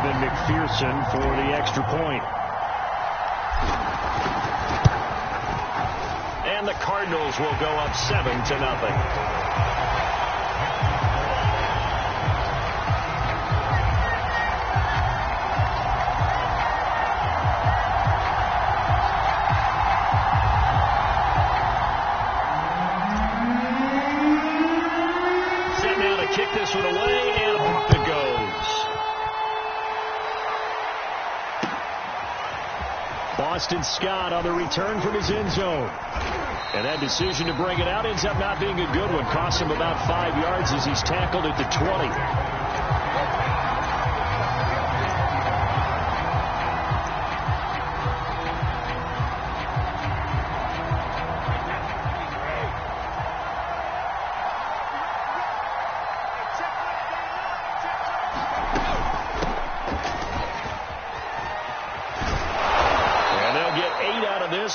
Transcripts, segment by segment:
Evan McPherson for the extra point. And the Cardinals will go up 7-0. Kick this one away, and off it goes. Boston Scott on the return from his end zone. And that decision to bring it out ends up not being a good one. Costs him about 5 yards as he's tackled at the 20.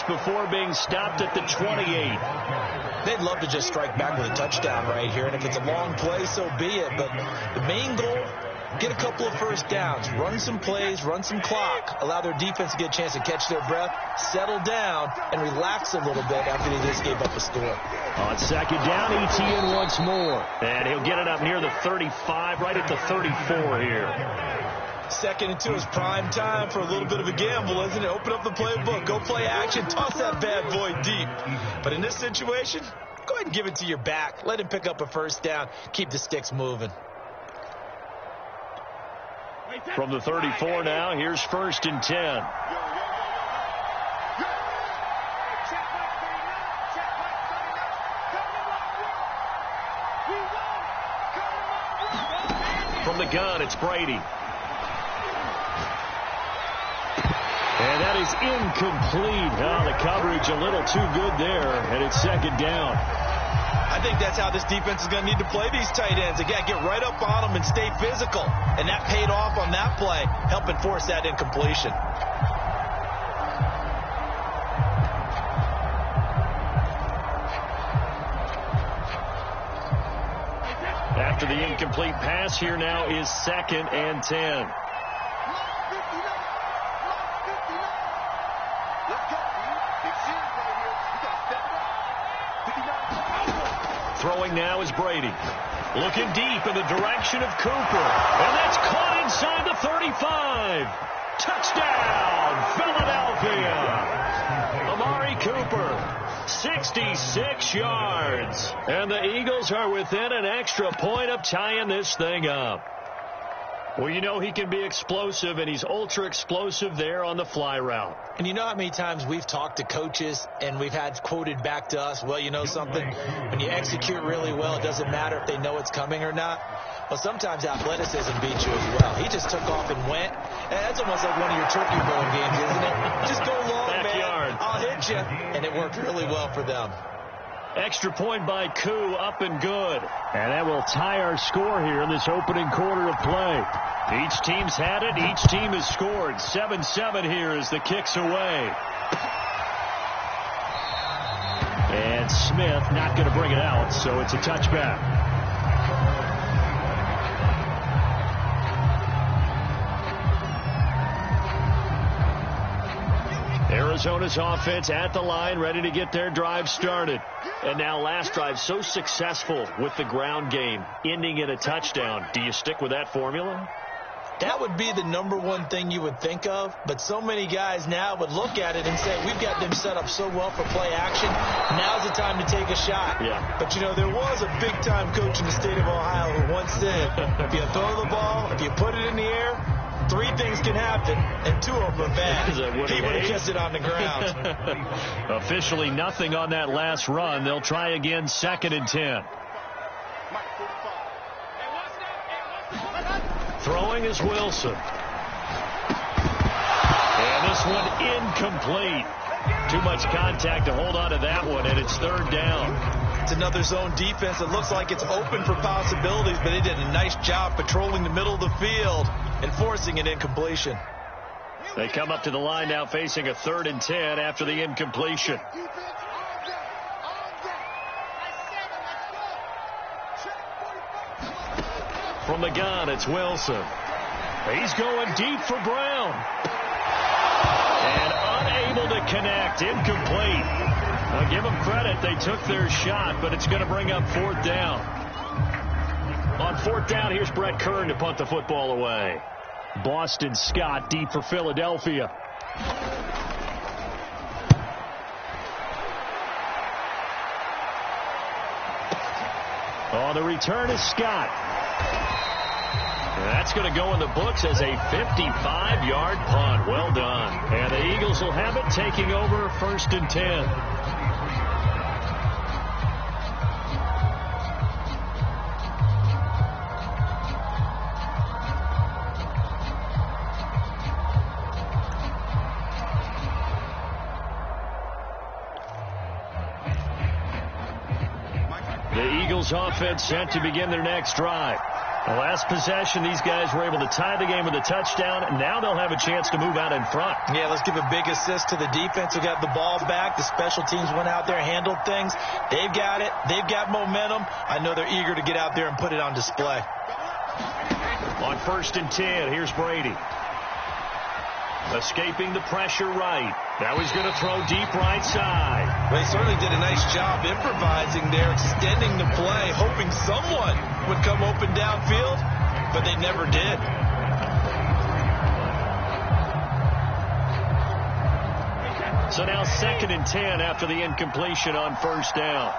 Before being stopped at the 28. They'd love to just strike back with a touchdown right here, and if it's a long play, so be it. But the main goal, get a couple of first downs, run some plays, run some clock, allow their defense to get a chance to catch their breath, settle down, and relax a little bit after they just gave up a score. On second down, Etienne once more. And he'll get it up near the 35, right at the 34 here. 2nd and 2 is prime time for a little bit of a gamble, isn't it? Open up the playbook, go play action, toss that bad boy deep. But in this situation, go ahead and give it to your back. Let him pick up a first down. Keep the sticks moving. From the 34 now, here's 1st and 10. From the gun, it's Brady. And that is incomplete. Oh, the coverage a little too good there, and it's 2nd down. I think that's how this defense is going to need to play these tight ends. They got to get right up on them and stay physical. And that paid off on that play, helping force that incompletion. After the incomplete pass, here now is 2nd and 10. Throwing now is Brady. Looking deep in the direction of Cooper. And that's caught inside the 35. Touchdown, Philadelphia. Amari Cooper, 66 yards. And the Eagles are within an extra point of tying this thing up. Well, you know he can be explosive, and he's ultra explosive there on the fly route. And you know how many times we've talked to coaches and we've had quoted back to us, well, you know something, when you execute really well, it doesn't matter if they know it's coming or not. Well, sometimes athleticism beats you as well. He just took off and went. And that's almost like one of your turkey bowl games, isn't it? Just go long, Backyard. Man. I'll hit you. And it worked really well for them. Extra point by Koo, up and good. And that will tie our score here in this opening quarter of play. Each team's had it. Each team has scored. 7-7 here as the kick's away. And Smith not going to bring it out, so it's a touchback. Arizona's offense at the line, ready to get their drive started. And now last drive so successful with the ground game, ending in a touchdown. Do you stick with that formula? That would be the number one thing you would think of, but so many guys now would look at it and say, we've got them set up so well for play action, now's the time to take a shot. Yeah. But, you know, there was a big-time coach in the state of Ohio who once said, if you throw the ball, if you put it in the air, 3 things can happen, and 2 of them are bad. He would have kissed it on the ground. Officially nothing on that last run. They'll try again, 2nd and 10. Throwing is Wilson. And this one incomplete. Too much contact to hold on to that one, and it's 3rd down. It's another zone defense. It looks like it's open for possibilities, but they did a nice job patrolling the middle of the field and forcing an incompletion. They come up to the line now facing a 3rd and 10 after the incompletion. From the gun, it's Wilson. He's going deep for Brown. And unable to connect. Incomplete. I'll give them credit. They took their shot, but it's going to bring up fourth down. On fourth down, here's Brett Kern to punt the football away. Boston Scott deep for Philadelphia. On the return is Scott. That's going to go in the books as a 55-yard punt. Well done. And the Eagles will have it, taking over 1st and 10. The Eagles offense set to begin their next drive. The last possession, these guys were able to tie the game with a touchdown, and now they'll have a chance to move out in front. Yeah, let's give a big assist to the defense who got the ball back. The special teams went out there, handled things. They've got it. They've got momentum. I know they're eager to get out there and put it on display. On 1st and 10, here's Brady. Escaping the pressure right. Now he's going to throw deep right side. Well, he certainly did a nice job improvising there, extending the play, hoping someone would come open downfield, but they never did. So now 2nd and 10 after the incompletion on 1st down.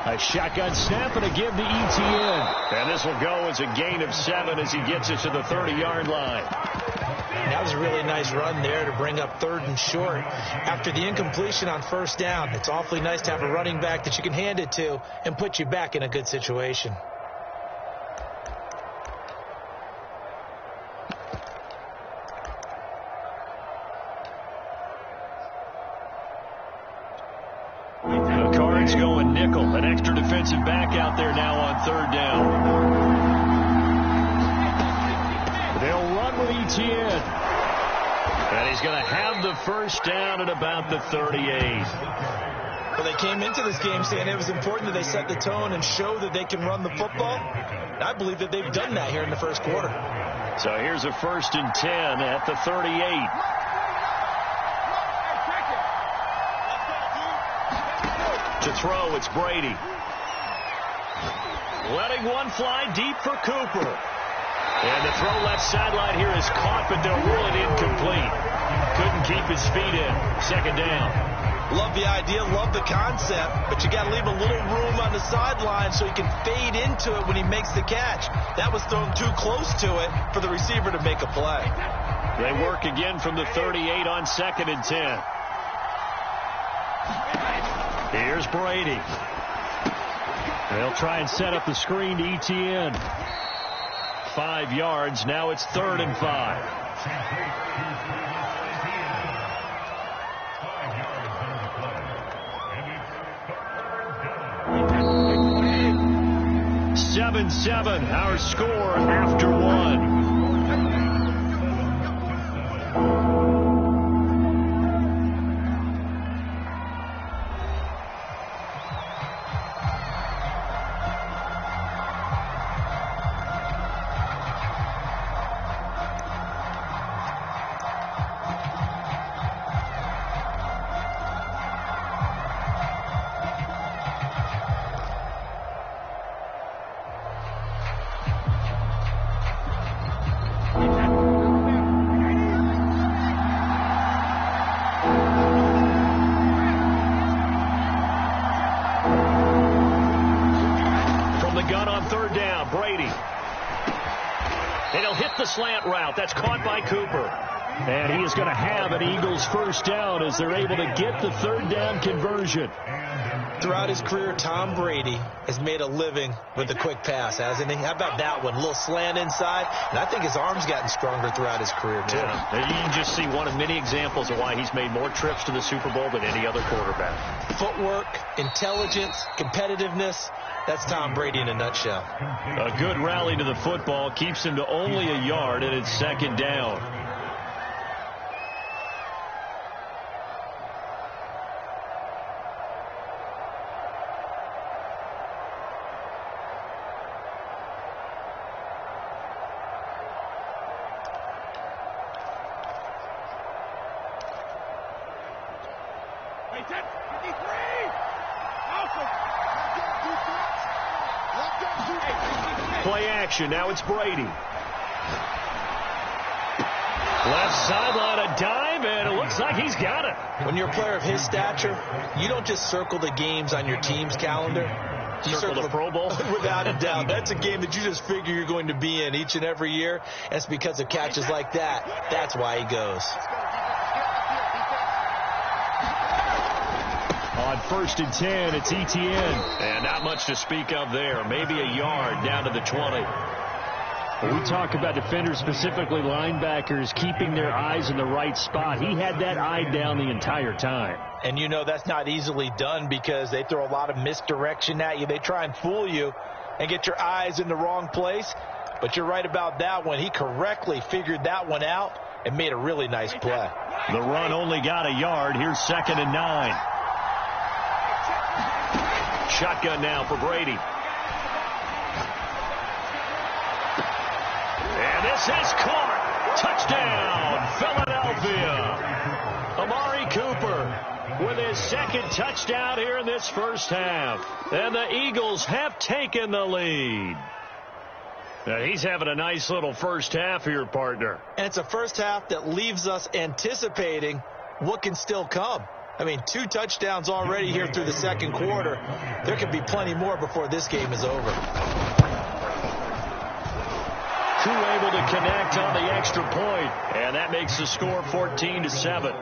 A shotgun snap and a give to Etienne. And this will go as a gain of 7 as he gets it to the 30-yard line. That was a really nice run there to bring up 3rd and short. After the incompletion on 1st down, it's awfully nice to have a running back that you can hand it to and put you back in a good situation. Going nickel, an extra defensive back out there now on 3rd down. They'll run with Etienne. And he's going to have the 1st down at about the 38. Well, they came into this game saying it was important that they set the tone and show that they can run the football. And I believe that they've done that here in the 1st quarter. So here's a 1st and 10 at the 38. To throw, it's Brady. Letting one fly deep for Cooper. And the throw left sideline here is caught, but they'll rule it incomplete. Couldn't keep his feet in. 2nd down. Love the idea, love the concept, but you got to leave a little room on the sideline so he can fade into it when he makes the catch. That was thrown too close to it for the receiver to make a play. They work again from the 38 on 2nd and 10. Here's Brady. They'll try and set up the screen to Etienne. 5 yards. Now it's 3rd and 5. 7-7, our score after 1. Slant route. That's caught by Cooper. And he is going to have an Eagles 1st down as they're able to get the 3rd down conversion. Throughout his career, Tom Brady has made a living with the quick pass, hasn't he? How about that one? A little slant inside. And I think his arm's gotten stronger throughout his career, too. Yeah. You can just see one of many examples of why he's made more trips to the Super Bowl than any other quarterback. Footwork, intelligence, competitiveness. That's Tom Brady in a nutshell. A good rally to the football keeps him to only a yard, and it's 2nd down. Play action. Now it's Brady. Left sideline, a dive, and it looks like he's got it. When you're a player of his stature, you don't just circle the games on your team's calendar. You circle the Pro Bowl? Without a doubt. That's a game that you just figure you're going to be in each and every year. And it's because of catches like that. That's why he goes. On 1st and 10, it's ETN. And not much to speak of there. Maybe a yard down to the 20. When we talk about defenders, specifically linebackers, keeping their eyes in the right spot, he had that eye down the entire time. And you know that's not easily done because they throw a lot of misdirection at you. They try and fool you and get your eyes in the wrong place. But you're right about that one. He correctly figured that one out and made a really nice play. The run only got a yard. Here's 2nd and 9. Shotgun now for Brady. And this is caught. Touchdown, Philadelphia. Amari Cooper with his 2nd touchdown here in this first half. And the Eagles have taken the lead. Now he's having a nice little first half here, partner. And it's a first half that leaves us anticipating what can still come. I mean, 2 touchdowns already here through the 2nd quarter. There could be plenty more before this game is over. Two able to connect on the extra point, and that makes the score 14-7.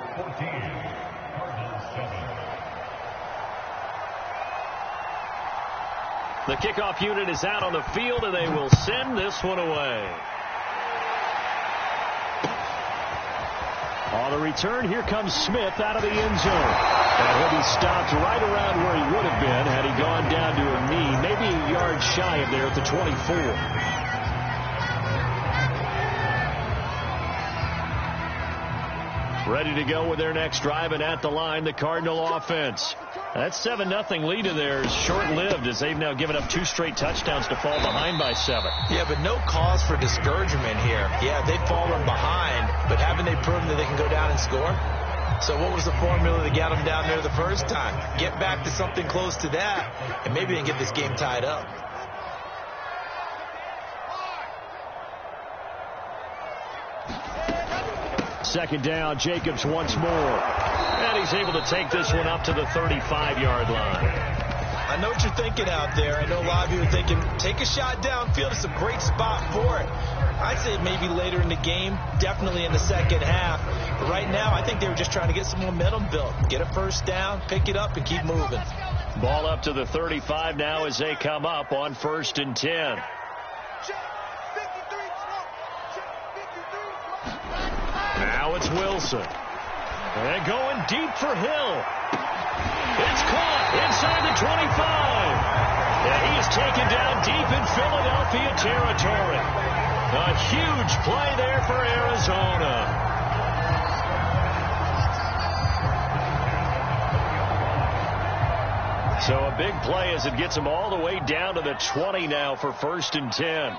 The kickoff unit is out on the field, and they will send this one away. On the return, here comes Smith out of the end zone. And he'll be stopped right around where he would have been had he gone down to a knee, maybe a yard shy of there at the 24. Ready to go with their next drive, and at the line, the Cardinal offense. That 7-0 lead of theirs is short-lived as they've now given up 2 straight touchdowns to fall behind by 7. Yeah, but no cause for discouragement here. Yeah, they've fallen behind, but haven't they proven that they can go down and score? So what was the formula to get them down there the first time? Get back to something close to that, and maybe they can get this game tied up. Second down, Jacobs once more. And he's able to take this one up to the 35-yard line. I know what you're thinking out there. I know a lot of you are thinking, take a shot downfield. It's a great spot for it. I'd say maybe later in the game, definitely in the second half. But right now, I think they were just trying to get some momentum built. Get a first down, pick it up, and keep moving. Ball up to the 35 now as they come up on 1st and 10. Now it's Wilson. And going deep for Hill. It's caught inside the 25. And he is taken down deep in Philadelphia territory. A huge play there for Arizona. So a big play as it gets him all the way down to the 20 now for 1st and 10.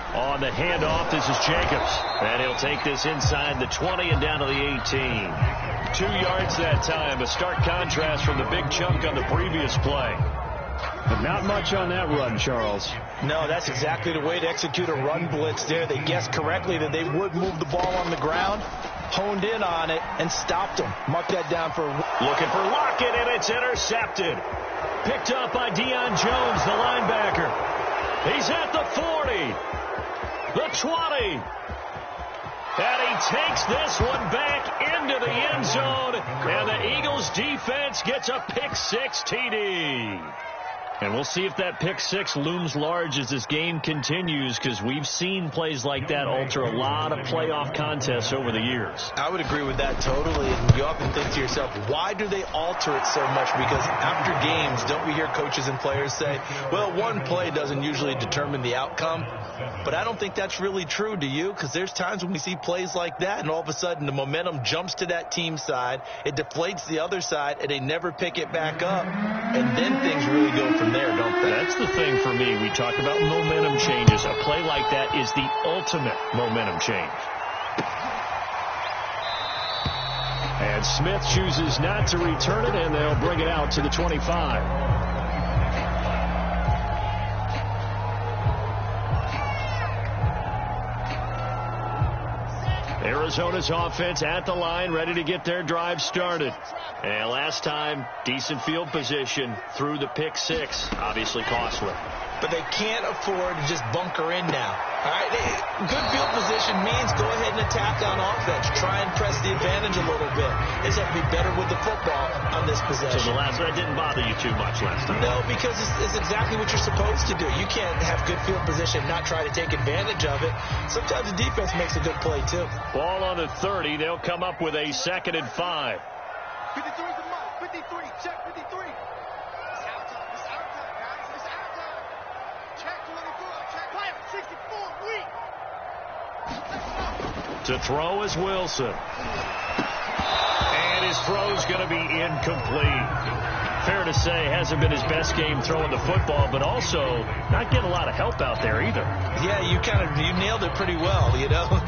On the handoff, this is Jacobs. And he'll take this inside the 20 and down to the 18. 2 yards that time. A stark contrast from the big chunk on the previous play. But not much on that run, Charles. No, that's exactly the way to execute a run blitz there. They guessed correctly that they would move the ball on the ground, honed in on it, and stopped them. Mark that down for... Looking for Lockett, and it's intercepted. Picked up by Deion Jones, the linebacker. He's at the 40. The 20. And he takes this one back into the end zone. And the Eagles defense gets a pick-6 TD. And we'll see if that pick-6 looms large as this game continues, because we've seen plays like that alter a lot of playoff contests over the years. I would agree with that totally. And you often think to yourself, why do they alter it so much? Because after games, don't we hear coaches and players say, well, one play doesn't usually determine the outcome. But I don't think that's really true, do you? Because there's times when we see plays like that, and all of a sudden the momentum jumps to that team side, it deflates the other side, and they never pick it back up, and then things really go from there, don't they? That's the thing for me. We talk about momentum changes. A play like that is the ultimate momentum change. And And Smith chooses not to return it, and they'll bring it out to the 25. Arizona's offense at the line, ready to get their drive started. And last time, decent field position through the pick six. Obviously costly. But they can't afford to just bunker in now. All right, good field position means go ahead and attack on offense. Try and press the advantage a little bit. They just have to be better with the football on this possession. So the last one didn't bother you too much last time? No, because it's exactly what you're supposed to do. You can't have good field position and not try to take advantage of it. Sometimes the defense makes a good play, too. Ball on the 30. They'll come up with a 2nd and 5. 53's the mark. 53. Check 53. It's out time. It's out time, guys. It's out time. Check 24. Check. Play 64. Weak. To throw is Wilson. And his throw's going to be incomplete. Fair to say, hasn't been his best game throwing the football, but also not getting a lot of help out there either. Yeah, you nailed it pretty well, you know.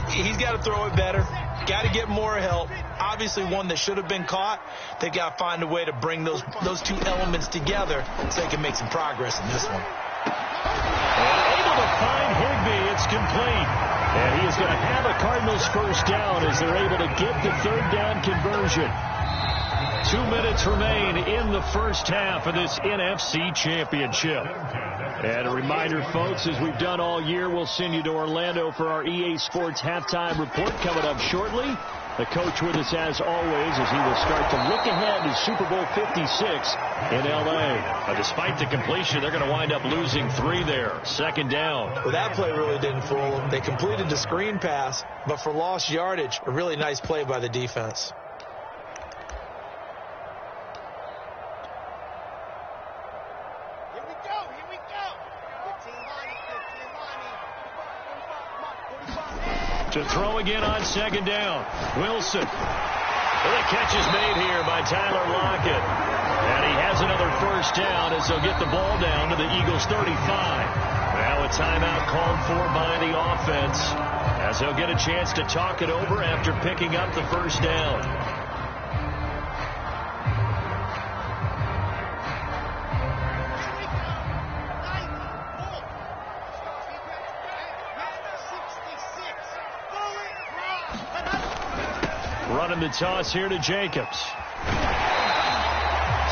He's got to throw it better. Got to get more help. Obviously one that should have been caught. They got to find a way to bring those two elements together so they can make some progress in this one. And able to find Higbee. It's complete. And he is going to have a Cardinals first down as they're able to get the 3rd down conversion. 2 minutes remain in the first half of this NFC Championship. And a reminder, folks, as we've done all year, we'll send you to Orlando for our EA Sports halftime report coming up shortly. The coach with us as always as he will start to look ahead to Super Bowl 56 in L.A. Despite the completion, they're going to wind up losing 3 there. 2nd down. Well, that play really didn't fool them. They completed the screen pass, but for lost yardage, a really nice play by the defense. Here we go. Here we go. 15 line. 15 line. To throw again on 2nd down. Wilson. Well, the catch is made here by Tyler Lockett. And he has another first down as they'll get the ball down to the Eagles' 35. Now a timeout called for by the offense as they'll get a chance to talk it over after picking up the first down. Running the toss here to Jacobs.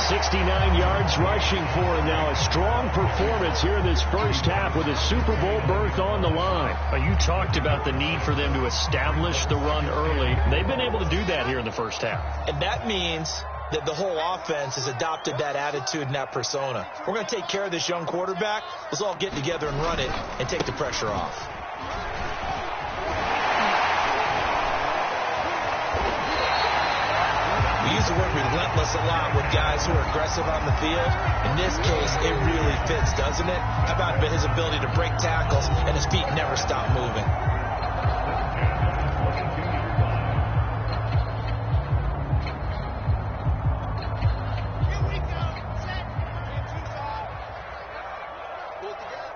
69 yards rushing for him now. A strong performance here in this first half with a Super Bowl berth on the line. You talked about the need for them to establish the run early. They've been able to do that here in the first half. And that means that the whole offense has adopted that attitude and that persona. We're going to take care of this young quarterback. Let's all get together and run it and take the pressure off. We use the word relentless a lot with guys who are aggressive on the field. In this case, it really fits, doesn't it? How about his ability to break tackles and his feet never stop moving? Here we go. Set. Pull it together.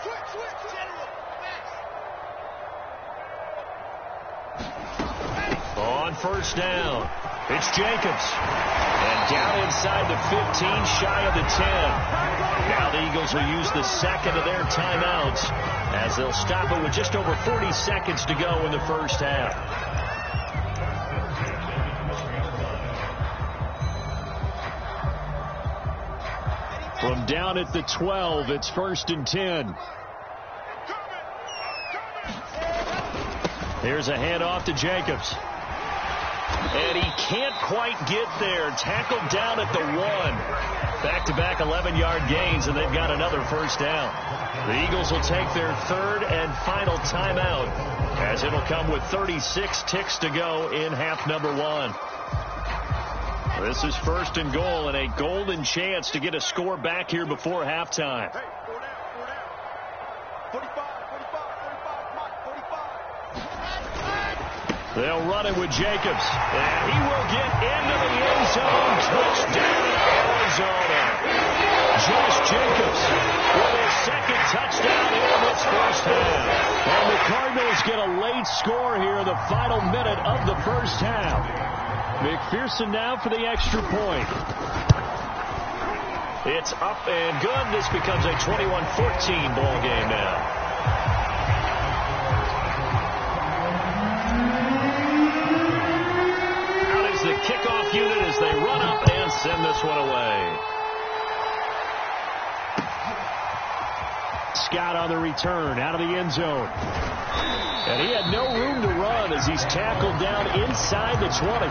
Switch. General. Fast. On first down, it's Jacobs. And down inside the 15, shy of the 10. Now the Eagles will use the 2nd of their timeouts as they'll stop it with just over 40 seconds to go in the first half. From down at the 12, it's 1st and 10. Here's a handoff to Jacobs. And he can't quite get there. Tackled down at the 1. Back-to-back 11-yard gains, and they've got another first down. The Eagles will take their 3rd and final timeout as it'll come with 36 ticks to go in half number 1. This is 1st and goal and a golden chance to get a score back here before halftime. Hey, 4 down. 45. They'll run it with Jacobs. And he will get into the end zone. Touchdown, Arizona. Josh Jacobs with his 2nd touchdown in this first half. And the Cardinals get a late score here in the final minute of the first half. McPherson now for the extra point. It's up and good. This becomes a 21-14 ball game now. The kickoff unit as they run up and send this one away. Scott on the return out of the end zone. And he had no room to run as he's tackled down inside the 20.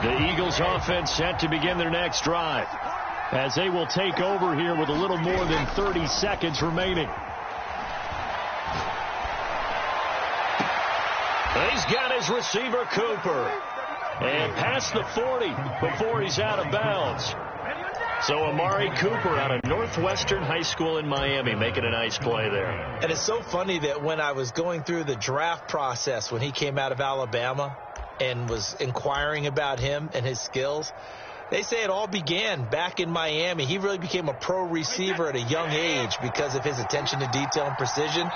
The Eagles offense set to begin their next drive, as they will take over here with a little more than 30 seconds remaining. He's got his receiver, Cooper. And past the 40 before he's out of bounds. So Amari Cooper out of Northwestern High School in Miami making a nice play there. And it's so funny that when I was going through the draft process when he came out of Alabama and was inquiring about him and his skills, they say it all began back in Miami. He really became a pro receiver at a young age because of his attention to detail and precision.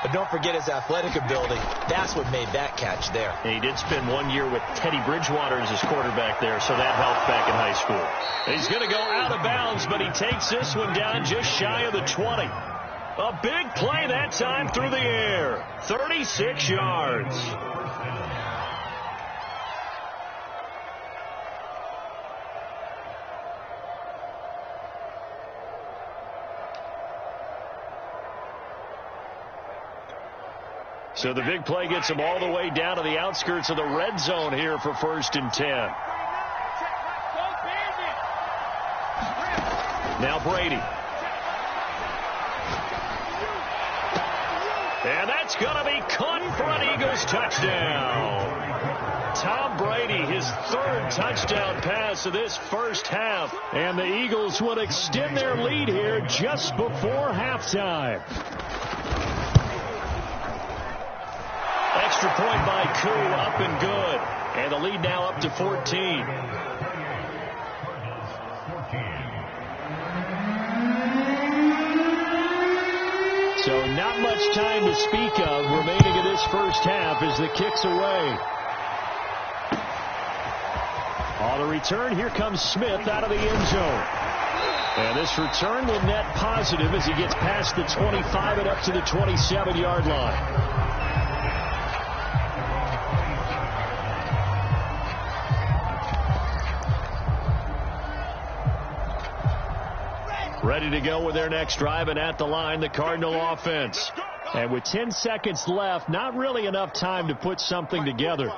But don't forget his athletic ability. That's what made that catch there. And he did spend 1 year with Teddy Bridgewater as his quarterback there, so that helped back in high school. He's going to go out of bounds, but he takes this one down just shy of the 20. A big play that time through the air. 36 yards. So the big play gets him all the way down to the outskirts of the red zone here for 1st and 10. Now Brady. And that's going to be caught for an Eagles touchdown. Tom Brady, his 3rd touchdown pass of this first half. And the Eagles will extend their lead here just before halftime. Extra point by Koo, up and good. And the lead now up to 14. So not much time to speak of remaining in this first half as the kick's away. On the return, here comes Smith out of the end zone. And this return will net positive as he gets past the 25 and up to the 27-yard line. Ready to go with their next drive, and at the line, the Cardinal offense. And with 10 seconds left, not really enough time to put something together.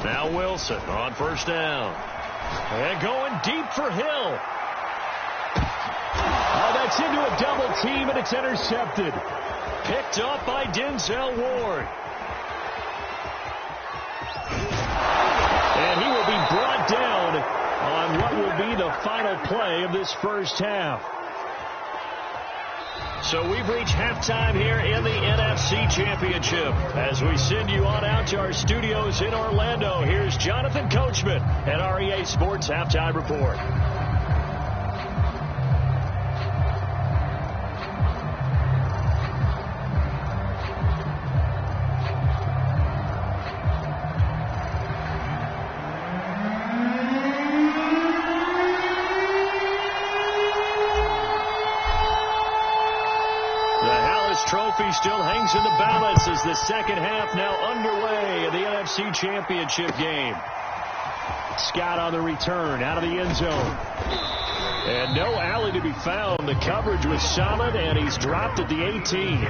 Now Wilson on 1st down. And going deep for Hill. Oh, that's into a double team, and it's intercepted. Picked up by Denzel Ward. And he will be brought down on what will be the final play of this first half. So we've reached halftime here in the NFC Championship. As we send you on out to our studios in Orlando, here's Jonathan Coachman at REA Sports Halftime Report. Trophy still hangs in the balance as the second half now underway in the NFC Championship game. Scott on the return out of the end zone. And no alley to be found. The coverage was solid, and he's dropped at the 18.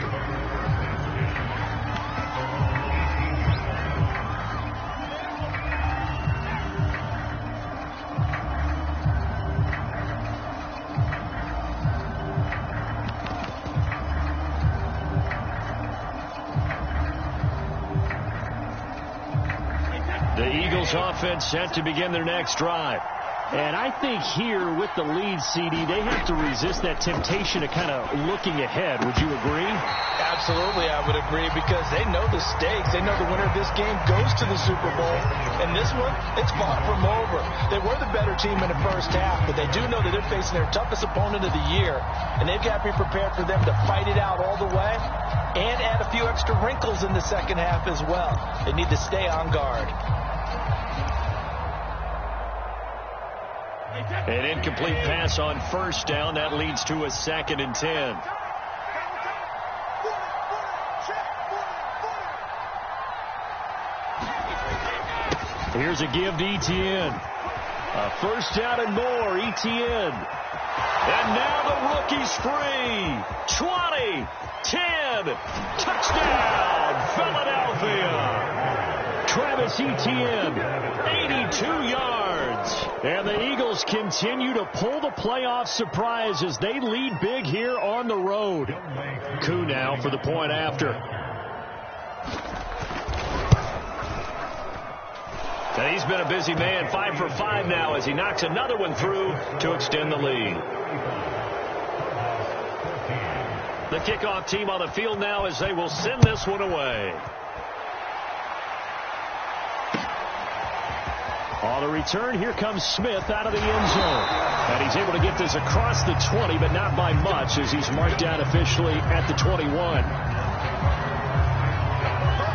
Offense set to begin their next drive. And I think here with the lead, CD, they have to resist that temptation of kind of looking ahead. Would you agree? Absolutely, I would agree, because they know the stakes. They know the winner of this game goes to the Super Bowl. And this one, it's far from over. They were the better team in the first half, but they do know that they're facing their toughest opponent of the year, and they've got to be prepared for them to fight it out all the way and add a few extra wrinkles in the second half as well. They need to stay on guard. An incomplete pass on first down. That leads to a 2nd and 10. Here's a give to Etienne. A first down and more, Etienne. And now the rookie's free. 20, 10, touchdown, Philadelphia. Travis Etienne, 82 yards. And the Eagles continue to pull the playoff surprise as they lead big here on the road. Koo now for the point after. And he's been a busy man, 5 for 5 now as he knocks another one through to extend the lead. The kickoff team on the field now as they will send this one away. On the return, here comes Smith out of the end zone. And he's able to get this across the 20, but not by much as he's marked down officially at the 21.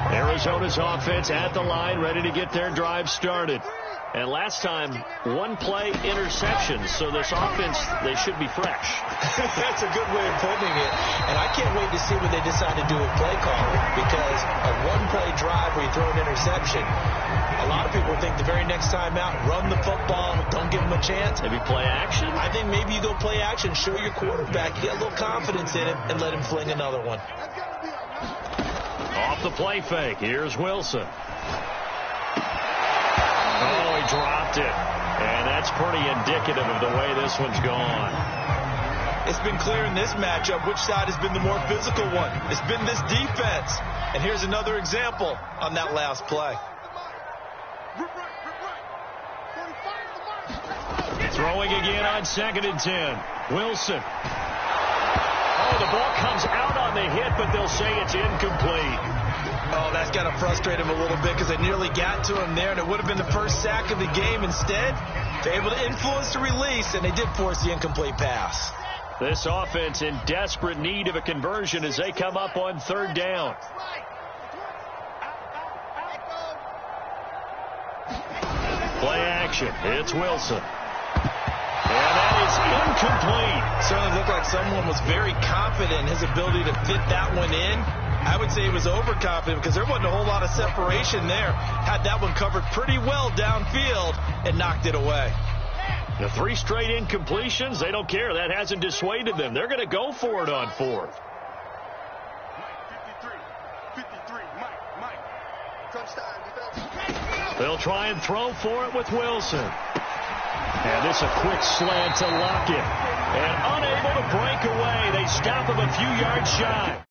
Arizona's offense at the line, ready to get their drive started. And last time, one play interception, so this offense, they should be fresh. That's a good way of putting it. And I can't wait to see what they decide to do with play calling, because a one-play drive where you throw an interception, a lot of people think the very next time out, run the football, don't give them a chance. Maybe play action? I think maybe you go play action, show your quarterback, get a little confidence in him, and let him fling another one. Off the play fake, here's Wilson. Oh, he dropped it. And that's pretty indicative of the way this one's gone. It's been clear in this matchup which side has been the more physical one. It's been this defense. And here's another example on that last play. Throwing again on 2nd and 10. Wilson. Oh, the ball comes out on the hit, but they'll say it's incomplete. Oh, that's got to frustrate him a little bit because they nearly got to him there, and it would have been the first sack of the game. Instead, they're able to influence the release, and they did force the incomplete pass. This offense in desperate need of a conversion as they come up on 3rd down. Play action. It's Wilson. And that is incomplete. Certainly looked like someone was very confident in his ability to fit that one in. I would say he was overconfident because there wasn't a whole lot of separation there. Had that one covered pretty well downfield and knocked it away. The 3 straight incompletions, they don't care. That hasn't dissuaded them. They're going to go for it on 4th. They'll try and throw for it with Wilson. And this a quick slant to Lockett. And unable to break away. They stop him a few yards shy.